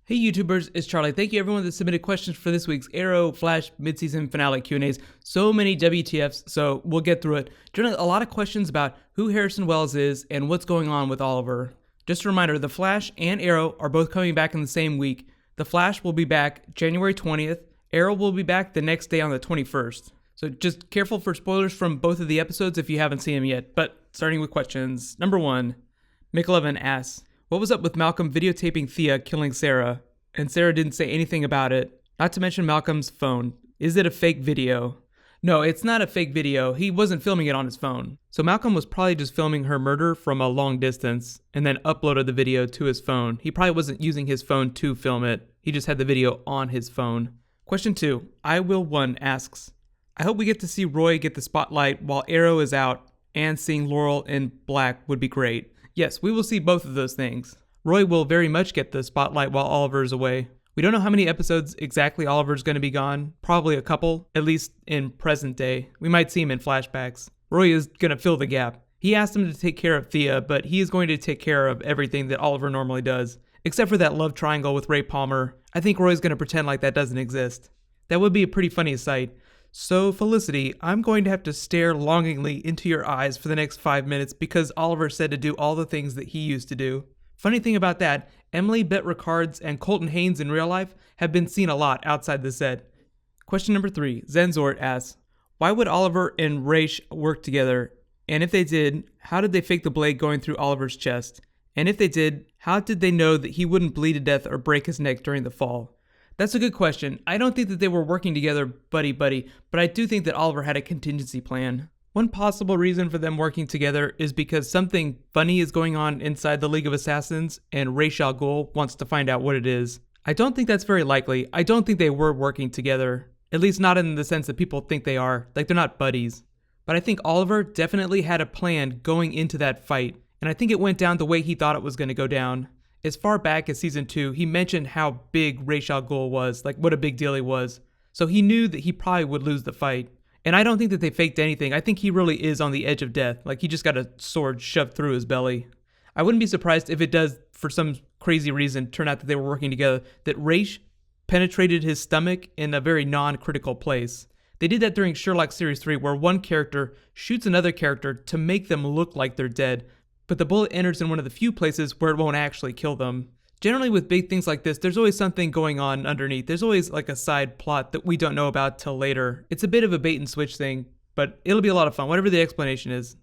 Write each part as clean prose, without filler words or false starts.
Hey YouTubers, it's Charlie. Thank you everyone that submitted questions for this week's Arrow Flash mid-season finale Q&As. So many WTFs, so we'll get through it. Generally, a lot of questions about who Harrison Wells is and what's going on with Oliver. Just a reminder, The Flash and Arrow are both coming back in the same week. The Flash will be back January 20th. Arrow will be back the next day on the 21st. So just careful for spoilers from both of the episodes if you haven't seen them yet. But starting with questions. Number 1, McLovin asks, what was up with Malcolm videotaping Thea killing Sarah? And Sarah didn't say anything about it. Not to mention Malcolm's phone. Is it a fake video? No, it's not a fake video. He wasn't filming it on his phone. So Malcolm was probably just filming her murder from a long distance and then uploaded the video to his phone. He probably wasn't using his phone to film it. He just had the video on his phone. Question 2. I Will One asks, I hope we get to see Roy get the spotlight while Arrow is out, and seeing Laurel in black would be great. Yes, we will see both of those things. Roy will very much get the spotlight while Oliver is away. We don't know how many episodes exactly Oliver's going to be gone. Probably a couple, at least in present day. We might see him in flashbacks. Roy is going to fill the gap. He asked him to take care of Thea, but he is going to take care of everything that Oliver normally does. Except for that love triangle with Ray Palmer. I think Roy's going to pretend like that doesn't exist. That would be a pretty funny sight. So, Felicity, I'm going to have to stare longingly into your eyes for the next 5 minutes because Oliver said to do all the things that he used to do. Funny thing about that, Emily Bett Rickards and Colton Haynes in real life have been seen a lot outside the set. Question number 3, Zenzort asks, why would Oliver and Raish work together? And if they did, how did they fake the blade going through Oliver's chest? And if they did, how did they know that he wouldn't bleed to death or break his neck during the fall? That's a good question. I don't think that they were working together buddy-buddy, but I do think that Oliver had a contingency plan. One possible reason for them working together is because something funny is going on inside the League of Assassins, and Ra's al Ghul wants to find out what it is. I don't think that's very likely. I don't think they were working together. At least not in the sense that people think they are. Like, they're not buddies. But I think Oliver definitely had a plan going into that fight, and I think it went down the way he thought it was going to go down. As far back as season 2, he mentioned how big Ra's al Ghul was, like what a big deal he was. So he knew that he probably would lose the fight. And I don't think that they faked anything. I think he really is on the edge of death. Like, he just got a sword shoved through his belly. I wouldn't be surprised if it does, for some crazy reason, turn out that they were working together, that Ra's penetrated his stomach in a very non-critical place. They did that during Sherlock Series 3, where one character shoots another character to make them look like they're dead, but the bullet enters in one of the few places where it won't actually kill them. Generally with big things like this, there's always something going on underneath. There's always like a side plot that we don't know about till later. It's a bit of a bait and switch thing, but it'll be a lot of fun, whatever the explanation is.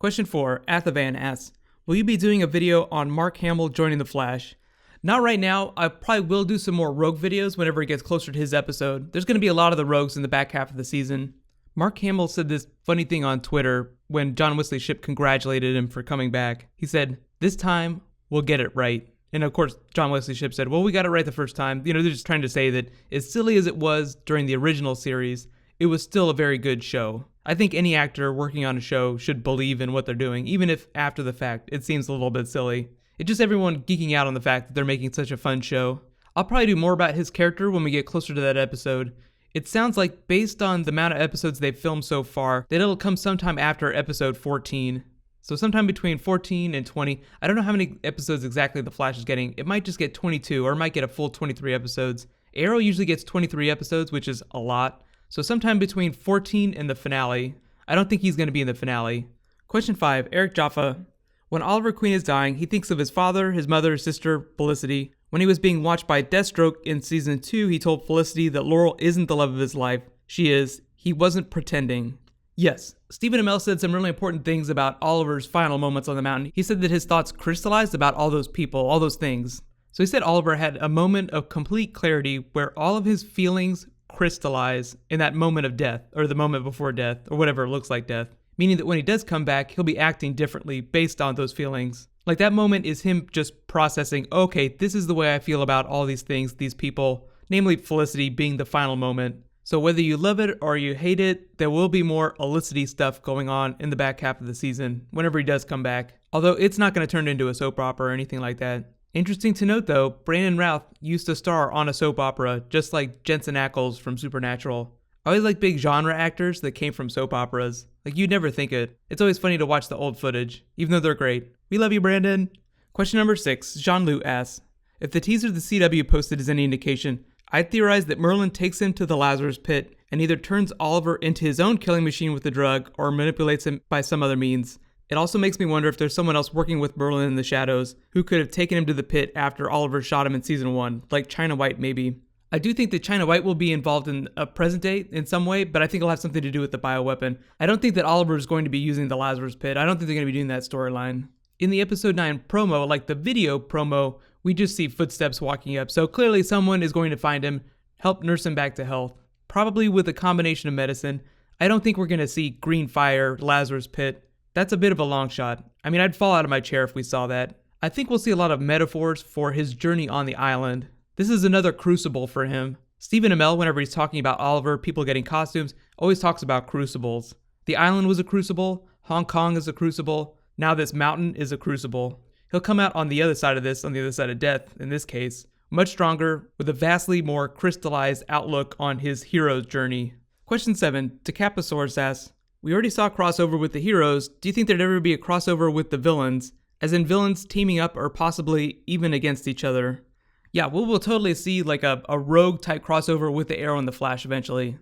Question 4, Athavan asks, will you be doing a video on Mark Hamill joining The Flash? Not right now. I probably will do some more Rogue videos whenever it gets closer to his episode. There's going to be a lot of the Rogues in the back half of the season. Mark Hamill said this funny thing on Twitter when John Wesley Shipp congratulated him for coming back. He said, this time, we'll get it right. And of course, John Wesley Shipp said, well, we got it right the first time. You know, they're just trying to say that as silly as it was during the original series, it was still a very good show. I think any actor working on a show should believe in what they're doing, even if after the fact it seems a little bit silly. It's just everyone geeking out on the fact that they're making such a fun show. I'll probably do more about his character when we get closer to that episode. It sounds like, based on the amount of episodes they've filmed so far, that it'll come sometime after episode 14. So sometime between 14 and 20. I don't know how many episodes exactly The Flash is getting. It might just get 22, or it might get a full 23 episodes. Arrow usually gets 23 episodes, which is a lot. So sometime between 14 and the finale. I don't think he's going to be in the finale. Question 5, Eric Jaffa. When Oliver Queen is dying, he thinks of his father, his mother, his sister, Felicity. When he was being watched by Deathstroke in season 2, he told Felicity that Laurel isn't the love of his life. She is. He wasn't pretending. Yes, Stephen Amell said some really important things about Oliver's final moments on the mountain. He said that his thoughts crystallized about all those people, all those things. So he said Oliver had a moment of complete clarity where all of his feelings crystallize in that moment of death, or the moment before death, or whatever looks like death. Meaning that when he does come back, he'll be acting differently based on those feelings. Like, that moment is him just processing, okay, this is the way I feel about all these things, these people, namely Felicity being the final moment. So whether you love it or you hate it, there will be more Felicity stuff going on in the back half of the season, whenever he does come back. Although it's not going to turn into a soap opera or anything like that. Interesting to note though, Brandon Routh used to star on a soap opera, just like Jensen Ackles from Supernatural. I always like big genre actors that came from soap operas. Like, you'd never think it. It's always funny to watch the old footage, even though they're great. We love you, Brandon. Question number 6, Jean-Luc asks, If the teaser the CW posted is any indication, I'd theorize that Merlin takes him to the Lazarus Pit and either turns Oliver into his own killing machine with the drug or manipulates him by some other means. It also makes me wonder if there's someone else working with Merlin in the shadows who could have taken him to the pit after Oliver shot him in season 1, like China White maybe. I do think that China White will be involved in a present day in some way, but I think it'll have something to do with the bioweapon. I don't think that Oliver is going to be using the Lazarus Pit. I don't think they're going to be doing that storyline. In the episode 9 promo, like the video promo, we just see footsteps walking up. So clearly someone is going to find him, help nurse him back to health, probably with a combination of medicine. I don't think we're going to see green fire, Lazarus Pit. That's a bit of a long shot. I mean, I'd fall out of my chair if we saw that. I think we'll see a lot of metaphors for his journey on the island. This is another crucible for him. Stephen Amell, whenever he's talking about Oliver, people getting costumes, always talks about crucibles. The island was a crucible, Hong Kong is a crucible, now this mountain is a crucible. He'll come out on the other side of this, on the other side of death, in this case, much stronger, with a vastly more crystallized outlook on his hero's journey. Question 7, Takaposaurus asks, we already saw a crossover with the heroes. Do you think there'd ever be a crossover with the villains? As in villains teaming up or possibly even against each other? Yeah, we'll totally see like a rogue type crossover with the Arrow and the Flash eventually.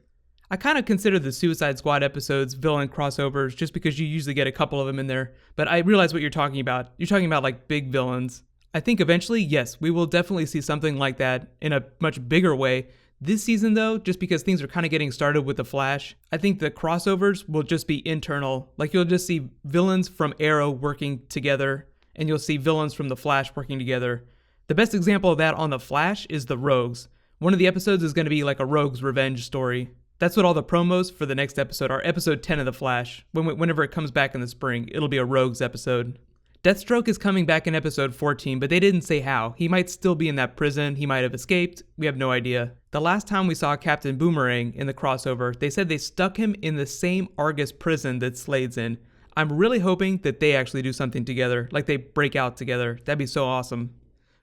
I kind of consider the Suicide Squad episodes villain crossovers just because you usually get a couple of them in there. But I realize what you're talking about. You're talking about like big villains. I think eventually, yes, we will definitely see something like that in a much bigger way. This season, though, just because things are kind of getting started with The Flash, I think the crossovers will just be internal. Like, you'll just see villains from Arrow working together, and you'll see villains from The Flash working together. The best example of that on The Flash is the Rogues. One of the episodes is going to be like a Rogues revenge story. That's what all the promos for the next episode are. Episode 10 of The Flash. Whenever it comes back in the spring, it'll be a Rogues episode. Deathstroke is coming back in episode 14, but they didn't say how. He might still be in that prison, he might have escaped, we have no idea. The last time we saw Captain Boomerang in the crossover, they said they stuck him in the same Argus prison that Slade's in. I'm really hoping that they actually do something together, like they break out together. That'd be so awesome.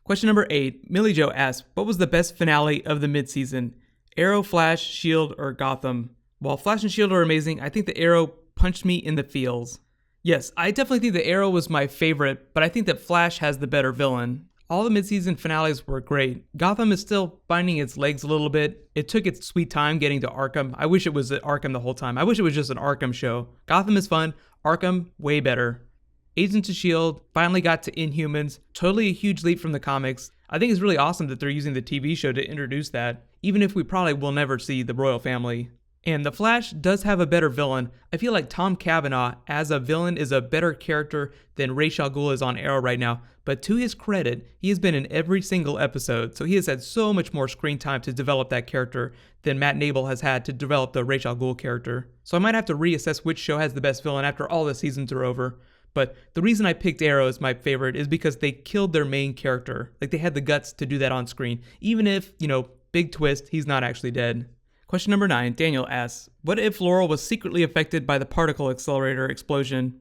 Question number 8, Millie Jo asks, what was the best finale of the midseason? Arrow, Flash, S.H.I.E.L.D., or Gotham? While Flash and S.H.I.E.L.D. are amazing, I think the Arrow punched me in the feels. Yes, I definitely think the Arrow was my favorite, but I think that Flash has the better villain. All the midseason finales were great. Gotham is still finding its legs a little bit. It took its sweet time getting to Arkham. I wish it was at Arkham the whole time. I wish it was just an Arkham show. Gotham is fun. Arkham, way better. Agents of S.H.I.E.L.D. finally got to Inhumans. Totally a huge leap from the comics. I think it's really awesome that they're using the TV show to introduce that, even if we probably will never see the royal family. And The Flash does have a better villain. I feel like Tom Cavanaugh as a villain is a better character than Ra's al Ghul is on Arrow right now. But to his credit, he has been in every single episode, so he has had so much more screen time to develop that character than Matt Nable has had to develop the Ra's al Ghul character. So I might have to reassess which show has the best villain after all the seasons are over. But the reason I picked Arrow as my favorite is because they killed their main character. Like, they had the guts to do that on screen. Even if, big twist, he's not actually dead. Question number 9, Daniel asks, what if Laurel was secretly affected by the particle accelerator explosion?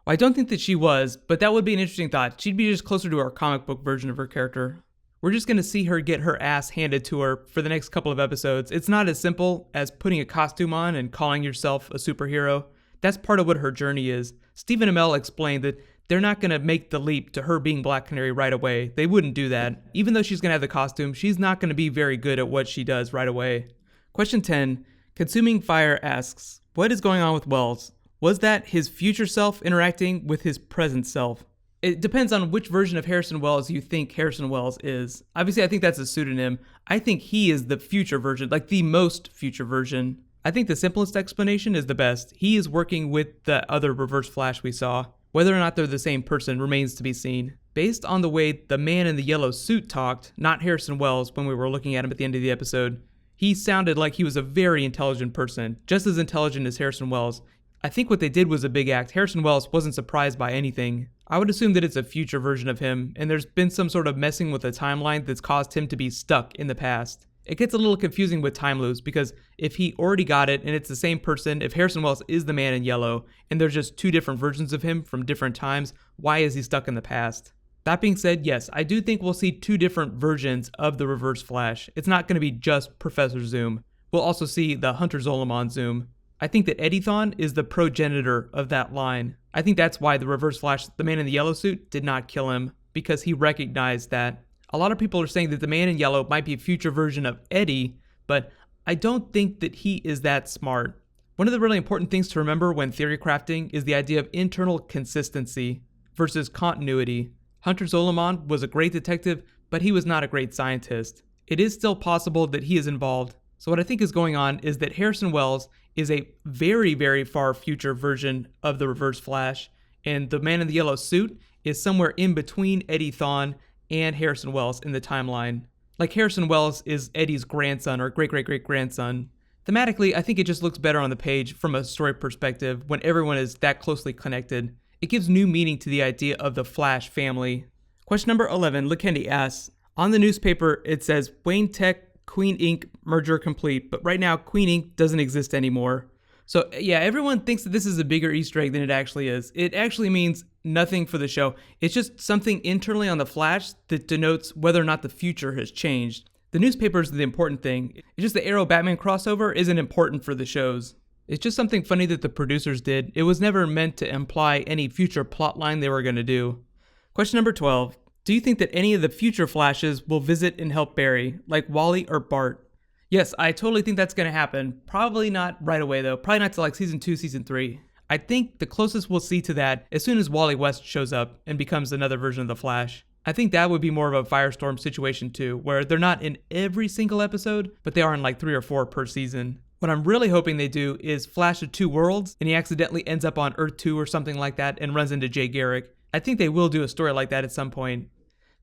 Well, I don't think that she was, but that would be an interesting thought. She'd be just closer to our comic book version of her character. We're just going to see her get her ass handed to her for the next couple of episodes. It's not as simple as putting a costume on and calling yourself a superhero. That's part of what her journey is. Stephen Amell explained that they're not going to make the leap to her being Black Canary right away. They wouldn't do that. Even though she's going to have the costume, she's not going to be very good at what she does right away. Question 10, Consuming Fire asks, what is going on with Wells? Was that his future self interacting with his present self? It depends on which version of Harrison Wells you think Harrison Wells is. Obviously, I think that's a pseudonym. I think he is the future version, like the most future version. I think the simplest explanation is the best. He is working with the other Reverse Flash we saw. Whether or not they're the same person remains to be seen. Based on the way the man in the yellow suit talked, not Harrison Wells when we were looking at him at the end of the episode, he sounded like he was a very intelligent person, just as intelligent as Harrison Wells. I think what they did was a big act. Harrison Wells wasn't surprised by anything. I would assume that it's a future version of him, and there's been some sort of messing with the timeline that's caused him to be stuck in the past. It gets a little confusing with time loops, because if he already got it and it's the same person, if Harrison Wells is the man in yellow, and there's just two different versions of him from different times, why is he stuck in the past? That being said, yes, I do think we'll see two different versions of the Reverse Flash. It's not going to be just Professor Zoom. We'll also see the Hunter Zolomon Zoom. I think that Eddython is the progenitor of that line. I think that's why the Reverse Flash, the man in the yellow suit, did not kill him, because he recognized that. A lot of people are saying that the man in yellow might be a future version of Eddie, but I don't think that he is that smart. One of the really important things to remember when theory crafting is the idea of internal consistency versus continuity. Hunter Zolomon was a great detective, but he was not a great scientist. It is still possible that he is involved. So what I think is going on is that Harrison Wells is a very, very far future version of the Reverse Flash, and the man in the yellow suit is somewhere in between Eddie Thawne and Harrison Wells in the timeline. Like Harrison Wells is Eddie's grandson or great-great-great-grandson. Thematically, I think it just looks better on the page from a story perspective when everyone is that closely connected. It gives new meaning to the idea of the Flash family. Question number 11, Lakendi asks, on the newspaper it says Wayne Tech, Queen Inc. merger complete, but right now Queen Inc. doesn't exist anymore. So yeah, everyone thinks that this is a bigger Easter egg than it actually is. It actually means nothing for the show. It's just something internally on the Flash that denotes whether or not the future has changed. The newspaper is the important thing. It's just the Arrow Batman crossover isn't important for the shows. It's just something funny that the producers did. It was never meant to imply any future plotline they were going to do. Question number 12. Do you think that any of the future Flashes will visit and help Barry, like Wally or Bart? Yes, I totally think that's going to happen. Probably not right away though. Probably not till like season 2, season 3. I think the closest we'll see to that as soon as Wally West shows up and becomes another version of the Flash. I think that would be more of a Firestorm situation too, where they're not in every single episode, but they are in like 3 or 4 per season. What I'm really hoping they do is Flash of Two Worlds, and he accidentally ends up on Earth 2 or something like that and runs into Jay Garrick. I think they will do a story like that at some point.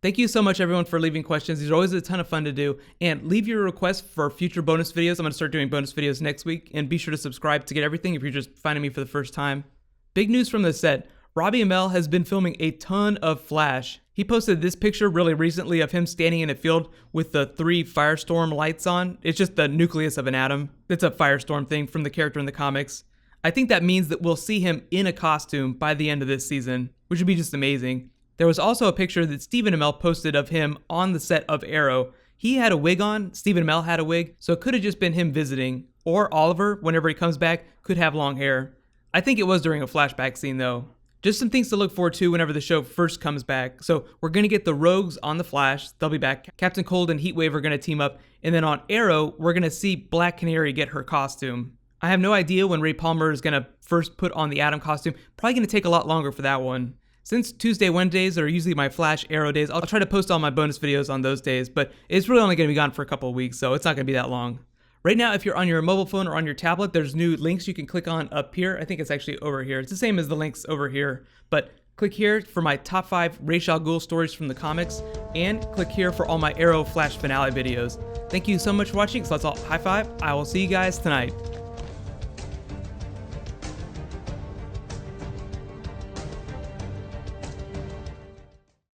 Thank you so much everyone for leaving questions. These are always a ton of fun to do. And leave your requests for future bonus videos. I'm going to start doing bonus videos next week. And be sure to subscribe to get everything if you're just finding me for the first time. Big news from the set. Robbie Amell has been filming a ton of Flash. He posted this picture really recently of him standing in a field with the 3 Firestorm lights on. It's just the nucleus of an atom. It's a Firestorm thing from the character in the comics. I think that means that we'll see him in a costume by the end of this season, which would be just amazing. There was also a picture that Stephen Amell posted of him on the set of Arrow. He had a wig on, Stephen Amell had a wig, so it could have just been him visiting. Or Oliver, whenever he comes back, could have long hair. I think it was during a flashback scene though. Just some things to look forward to whenever the show first comes back. So we're going to get the Rogues on the Flash. They'll be back. Captain Cold and Heatwave are going to team up. And then on Arrow, we're going to see Black Canary get her costume. I have no idea when Ray Palmer is going to first put on the Atom costume. Probably going to take a lot longer for that one. Since Tuesday, Wednesdays are usually my Flash Arrow days, I'll try to post all my bonus videos on those days. But it's really only going to be gone for a couple of weeks, so it's not going to be that long. Right now, if you're on your mobile phone or on your tablet, there's new links you can click on up here. I think it's actually over here. It's the same as the links over here, but click here for my top 5 Ra's al Ghul stories from the comics, and click here for all my Arrow Flash finale videos. Thank you so much for watching, so let's all high five. I will see you guys tonight.